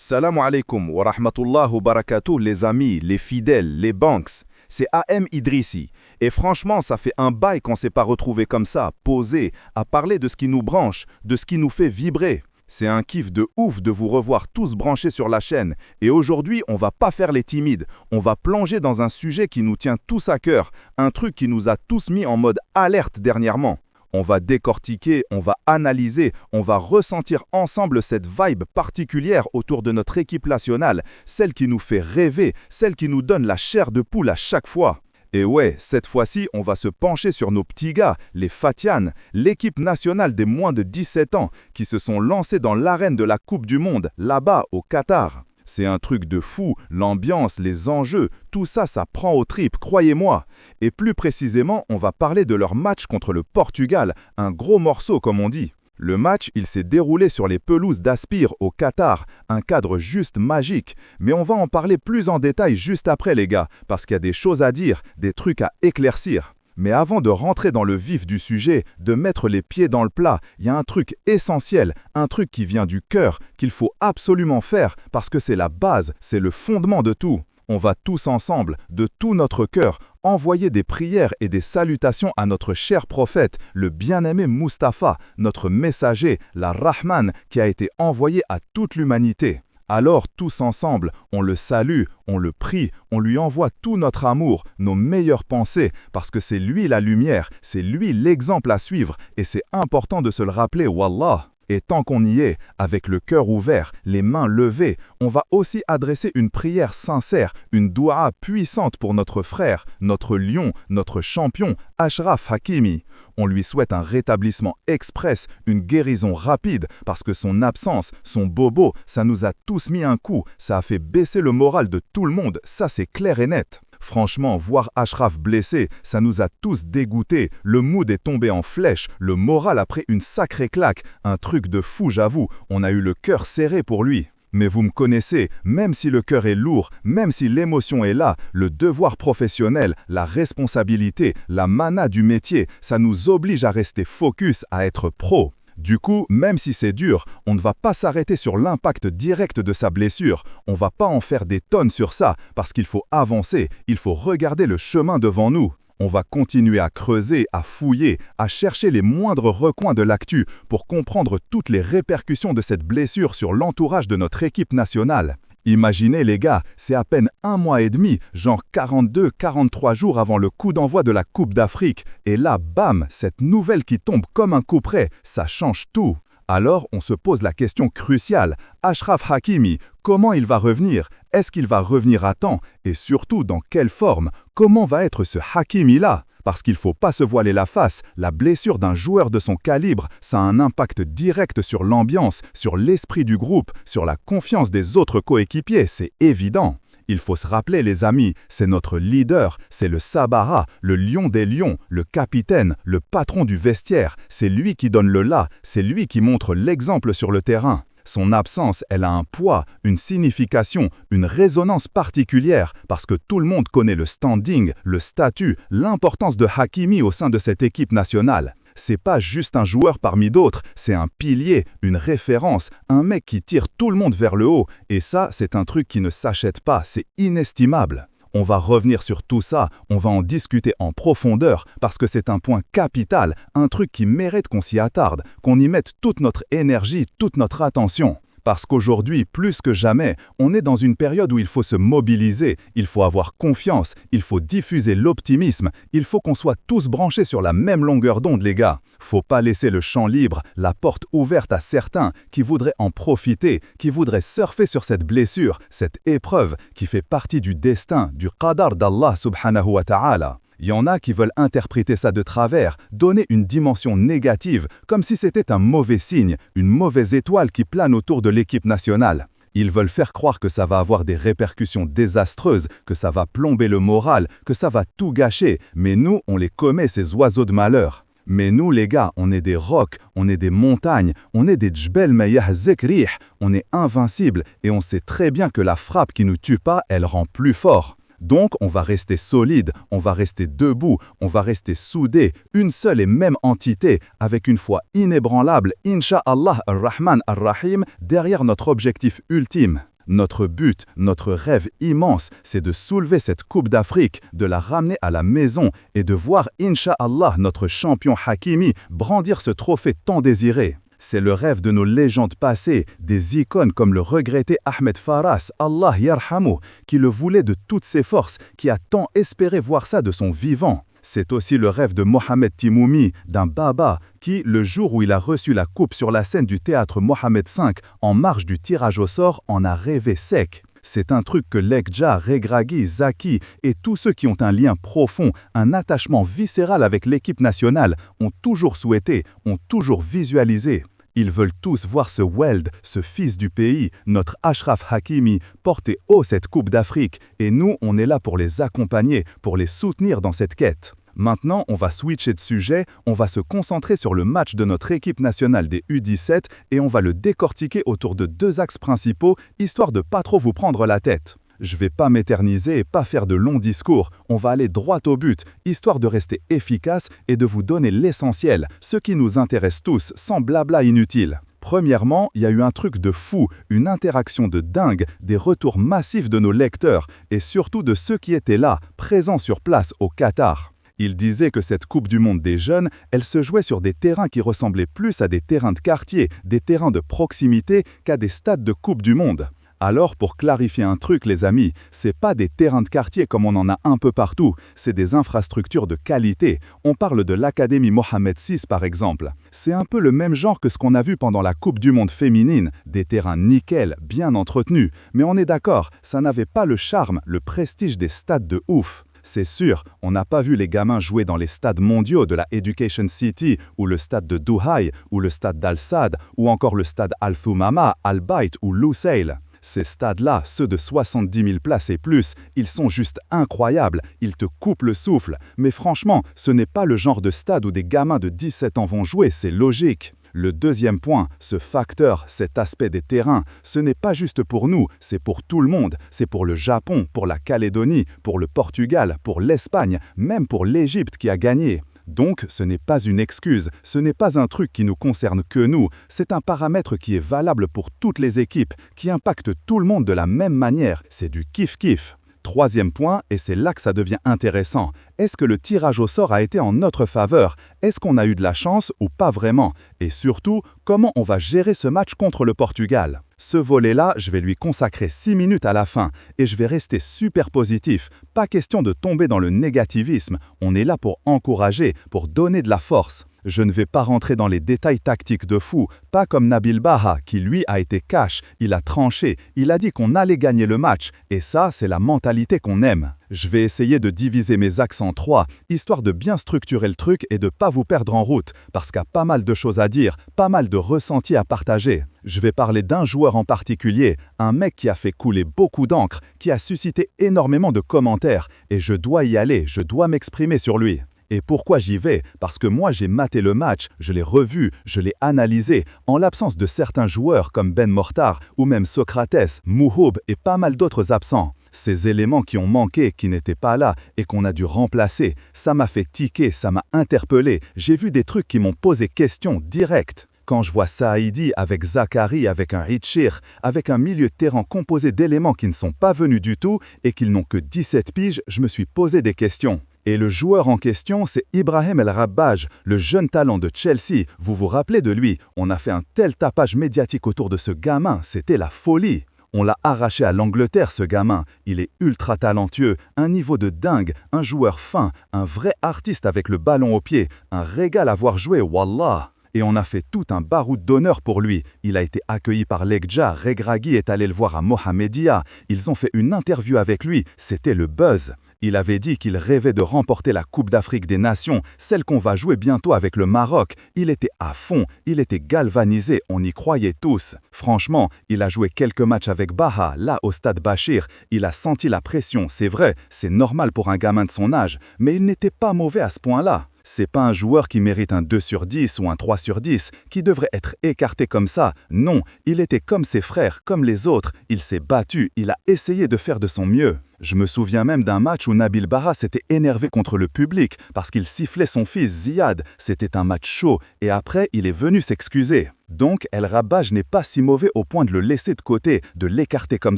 Salam alaikum wa rahmatullah wa barakatuh les amis, les fidèles, les banks. C'est AM Idrissi. Et franchement, ça fait un bail qu'on s'est pas retrouvé comme ça, posé, à parler de ce qui nous branche, de ce qui nous fait vibrer. C'est un kiff de ouf de vous revoir tous branchés sur la chaîne. Et aujourd'hui, on va pas faire les timides. On va plonger dans un sujet qui nous tient tous à cœur, un truc qui nous a tous mis en mode alerte dernièrement. On va décortiquer, on va analyser, on va ressentir ensemble cette vibe particulière autour de notre équipe nationale, celle qui nous fait rêver, celle qui nous donne la chair de poule à chaque fois. Et ouais, cette fois-ci, on va se pencher sur nos petits gars, les Fatianes, l'équipe nationale des moins de 17 ans, qui se sont lancés dans l'arène de la Coupe du Monde, là-bas, au Qatar. C'est un truc de fou, l'ambiance, les enjeux, tout ça, ça prend aux tripes, croyez-moi. Et plus précisément, on va parler de leur match contre le Portugal, un gros morceau comme on dit. Le match, il s'est déroulé sur les pelouses d'Aspire au Qatar, un cadre juste magique. Mais on va en parler plus en détail juste après les gars, parce qu'il y a des choses à dire, des trucs à éclaircir. Mais avant de rentrer dans le vif du sujet, de mettre les pieds dans le plat, il y a un truc essentiel, un truc qui vient du cœur, qu'il faut absolument faire parce que c'est la base, c'est le fondement de tout. On va tous ensemble, de tout notre cœur, envoyer des prières et des salutations à notre cher prophète, le bien-aimé Mustapha, notre messager, la Rahman, qui a été envoyé à toute l'humanité. Alors, tous ensemble, on le salue, on le prie, on lui envoie tout notre amour, nos meilleures pensées, parce que c'est lui la lumière, c'est lui l'exemple à suivre, et c'est important de se le rappeler, Wallah. Et tant qu'on y est, avec le cœur ouvert, les mains levées, on va aussi adresser une prière sincère, une doua puissante pour notre frère, notre lion, notre champion, Achraf Hakimi. On lui souhaite un rétablissement express, une guérison rapide, parce que son absence, son bobo, ça nous a tous mis un coup, ça a fait baisser le moral de tout le monde, ça c'est clair et net. Franchement, voir Achraf blessé, ça nous a tous dégoûtés. Le mood est tombé en flèche, le moral a pris une sacrée claque. Un truc de fou, j'avoue, on a eu le cœur serré pour lui. Mais vous me connaissez, même si le cœur est lourd, même si l'émotion est là, le devoir professionnel, la responsabilité, la mana du métier, ça nous oblige à rester focus, à être pro. Du coup, même si c'est dur, on ne va pas s'arrêter sur l'impact direct de sa blessure. On ne va pas en faire des tonnes sur ça, parce qu'il faut avancer, il faut regarder le chemin devant nous. On va continuer à creuser, à fouiller, à chercher les moindres recoins de l'actu pour comprendre toutes les répercussions de cette blessure sur l'entourage de notre équipe nationale. Imaginez les gars, c'est à peine 1 mois et demi, genre 42-43 jours avant le coup d'envoi de la Coupe d'Afrique. Et là, bam, cette nouvelle qui tombe comme un coup près, ça change tout. Alors, on se pose la question cruciale. Achraf Hakimi, comment il va revenir? Est-ce qu'il va revenir à temps? Et surtout, dans quelle forme? Comment va être ce Hakimi-là? Parce qu'il ne faut pas se voiler la face, la blessure d'un joueur de son calibre, ça a un impact direct sur l'ambiance, sur l'esprit du groupe, sur la confiance des autres coéquipiers, c'est évident. Il faut se rappeler les amis, c'est notre leader, c'est le Sabara, le lion des lions, le capitaine, le patron du vestiaire, c'est lui qui donne le là, c'est lui qui montre l'exemple sur le terrain. Son absence, elle a un poids, une signification, une résonance particulière parce que tout le monde connaît le standing, le statut, l'importance de Hakimi au sein de cette équipe nationale. C'est pas juste un joueur parmi d'autres, c'est un pilier, une référence, un mec qui tire tout le monde vers le haut. Et ça, c'est un truc qui ne s'achète pas, c'est inestimable. On va revenir sur tout ça, on va en discuter en profondeur parce que c'est un point capital, un truc qui mérite qu'on s'y attarde, qu'on y mette toute notre énergie, toute notre attention. Parce qu'aujourd'hui, plus que jamais, on est dans une période où il faut se mobiliser, il faut avoir confiance, il faut diffuser l'optimisme, il faut qu'on soit tous branchés sur la même longueur d'onde les gars. Faut pas laisser le champ libre, la porte ouverte à certains qui voudraient en profiter, qui voudraient surfer sur cette blessure, cette épreuve qui fait partie du destin, du qadar d'Allah subhanahu wa ta'ala. Il y en a qui veulent interpréter ça de travers, donner une dimension négative, comme si c'était un mauvais signe, une mauvaise étoile qui plane autour de l'équipe nationale. Ils veulent faire croire que ça va avoir des répercussions désastreuses, que ça va plomber le moral, que ça va tout gâcher, mais nous, on les commet ces oiseaux de malheur. Mais nous, les gars, on est des rocs, on est des montagnes, on est des djbel mayah zekrih, on est invincibles et on sait très bien que la frappe qui nous tue pas, elle rend plus fort. Donc, on va rester solide, on va rester debout, on va rester soudés, une seule et même entité, avec une foi inébranlable, Inch'Allah ar-Rahman ar-Rahim, derrière notre objectif ultime. Notre but, notre rêve immense, c'est de soulever cette Coupe d'Afrique, de la ramener à la maison et de voir, Inch'Allah, notre champion Hakimi brandir ce trophée tant désiré. C'est le rêve de nos légendes passées, des icônes comme le regretté Ahmed Faras, Allah yarhamou, qui le voulait de toutes ses forces, qui a tant espéré voir ça de son vivant. C'est aussi le rêve de Mohamed Timoumi, d'un baba, qui, le jour où il a reçu la coupe sur la scène du théâtre Mohamed V, en marge du tirage au sort, en a rêvé sec. C'est un truc que Lekdja, Regragui, Zaki et tous ceux qui ont un lien profond, un attachement viscéral avec l'équipe nationale, ont toujours souhaité, ont toujours visualisé. Ils veulent tous voir ce Weld, ce fils du pays, notre Achraf Hakimi, porter haut cette Coupe d'Afrique, et nous, on est là pour les accompagner, pour les soutenir dans cette quête. Maintenant, on va switcher de sujet, on va se concentrer sur le match de notre équipe nationale des U17 et on va le décortiquer autour de 2 axes principaux, histoire de pas trop vous prendre la tête. Je vais pas m'éterniser et pas faire de longs discours, on va aller droit au but, histoire de rester efficace et de vous donner l'essentiel, ce qui nous intéresse tous, sans blabla inutile. Premièrement, il y a eu un truc de fou, une interaction de dingue, des retours massifs de nos lecteurs et surtout de ceux qui étaient là, présents sur place au Qatar. Ils disaient que cette Coupe du Monde des jeunes, elle se jouait sur des terrains qui ressemblaient plus à des terrains de quartier, des terrains de proximité qu'à des stades de Coupe du Monde. Alors, pour clarifier un truc, les amis, c'est pas des terrains de quartier comme on en a un peu partout, c'est des infrastructures de qualité. On parle de l'Académie Mohamed VI par exemple. C'est un peu le même genre que ce qu'on a vu pendant la Coupe du Monde féminine, des terrains nickel, bien entretenus. Mais on est d'accord, ça n'avait pas le charme, le prestige des stades de ouf. C'est sûr, on n'a pas vu les gamins jouer dans les stades mondiaux de la Education City, ou le stade de Duhaï, ou le stade d'Al-Sadd, ou encore le stade Al-Thumama, Al-Bayt ou Lusail. Ces stades-là, ceux de 70 000 places et plus, ils sont juste incroyables, ils te coupent le souffle. Mais franchement, ce n'est pas le genre de stade où des gamins de 17 ans vont jouer, c'est logique. Le deuxième point, ce facteur, cet aspect des terrains, ce n'est pas juste pour nous, c'est pour tout le monde. C'est pour le Japon, pour la Calédonie, pour le Portugal, pour l'Espagne, même pour l'Égypte qui a gagné. Donc, ce n'est pas une excuse, ce n'est pas un truc qui nous concerne que nous, c'est un paramètre qui est valable pour toutes les équipes, qui impacte tout le monde de la même manière, c'est du kiff-kiff. Troisième point, et c'est là que ça devient intéressant, est-ce que le tirage au sort a été en notre faveur? Est-ce qu'on a eu de la chance ou pas vraiment? Et surtout, comment on va gérer ce match contre le Portugal? Ce volet-là, je vais lui consacrer 6 minutes à la fin et je vais rester super positif. Pas question de tomber dans le négativisme. On est là pour encourager, pour donner de la force. Je ne vais pas rentrer dans les détails tactiques de fou, pas comme Nabil Baha qui lui a été cash, il a tranché, il a dit qu'on allait gagner le match et ça c'est la mentalité qu'on aime. Je vais essayer de diviser mes axes en 3, histoire de bien structurer le truc et de pas vous perdre en route, parce qu'il y a pas mal de choses à dire, pas mal de ressentis à partager. Je vais parler d'un joueur en particulier, un mec qui a fait couler beaucoup d'encre, qui a suscité énormément de commentaires, et je dois y aller, je dois m'exprimer sur lui. Et pourquoi j'y vais? Parce que moi j'ai maté le match, je l'ai revu, je l'ai analysé, en l'absence de certains joueurs comme Ben Mortar ou même Socrates, Mouhoub et pas mal d'autres absents. Ces éléments qui ont manqué, qui n'étaient pas là et qu'on a dû remplacer, ça m'a fait tiquer, ça m'a interpellé, j'ai vu des trucs qui m'ont posé question directe. Quand je vois Saïdi avec Zakari, avec un Hitchir, avec un milieu de terrain composé d'éléments qui ne sont pas venus du tout et qu'ils n'ont que 17 piges, je me suis posé des questions. Et le joueur en question, c'est Ibrahim El Rabbaj, le jeune talent de Chelsea. Vous vous rappelez de lui? On a fait un tel tapage médiatique autour de ce gamin, c'était la folie. On l'a arraché à l'Angleterre, ce gamin. Il est ultra talentueux, un niveau de dingue, un joueur fin, un vrai artiste avec le ballon au pied, un régal à voir jouer, wallah. Et on a fait tout un baroud d'honneur pour lui. Il a été accueilli par Lekdja, Regragui est allé le voir à Mohamedia. Ils ont fait une interview avec lui, c'était le buzz. Il avait dit qu'il rêvait de remporter la Coupe d'Afrique des Nations, celle qu'on va jouer bientôt avec le Maroc. Il était à fond, il était galvanisé, on y croyait tous. Franchement, il a joué quelques matchs avec Baha, là au stade Bachir. Il a senti la pression, c'est vrai, c'est normal pour un gamin de son âge, mais il n'était pas mauvais à ce point-là. C'est pas un joueur qui mérite un 2 sur 10 ou un 3 sur 10, qui devrait être écarté comme ça. Non, il était comme ses frères, comme les autres. Il s'est battu, il a essayé de faire de son mieux. Je me souviens même d'un match où Nabil Baha s'était énervé contre le public parce qu'il sifflait son fils Ziad. C'était un match chaud et après, il est venu s'excuser. Donc, El Rabbaj n'est pas si mauvais au point de le laisser de côté, de l'écarter comme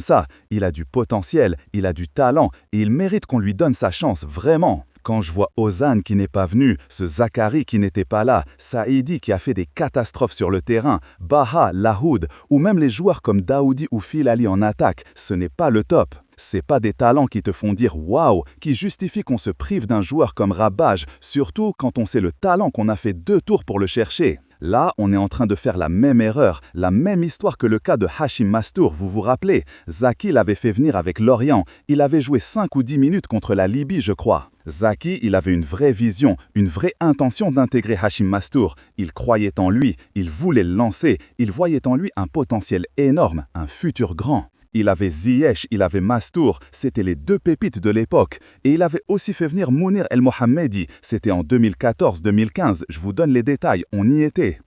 ça. Il a du potentiel, il a du talent et il mérite qu'on lui donne sa chance, vraiment. Quand je vois Ozan qui n'est pas venu, ce Zakari qui n'était pas là, Saïdi qui a fait des catastrophes sur le terrain, Baha, Lahoud, ou même les joueurs comme Daoudi ou Phil Ali en attaque, ce n'est pas le top. C'est pas des talents qui te font dire waouh, qui justifient qu'on se prive d'un joueur comme Rabbaj, surtout quand on sait le talent qu'on a fait 2 tours pour le chercher. Là, on est en train de faire la même erreur, la même histoire que le cas de Hachim Mastour, vous vous rappelez? Zaki l'avait fait venir avec Lorient, il avait joué 5 ou 10 minutes contre la Libye, je crois. Zaki, il avait une vraie vision, une vraie intention d'intégrer Hachim Mastour. Il croyait en lui, il voulait le lancer, il voyait en lui un potentiel énorme, un futur grand. Il avait Ziyech, il avait Mastour, c'était les 2 pépites de l'époque. Et il avait aussi fait venir Mounir El Mohammedi, c'était en 2014-2015, je vous donne les détails, on y était.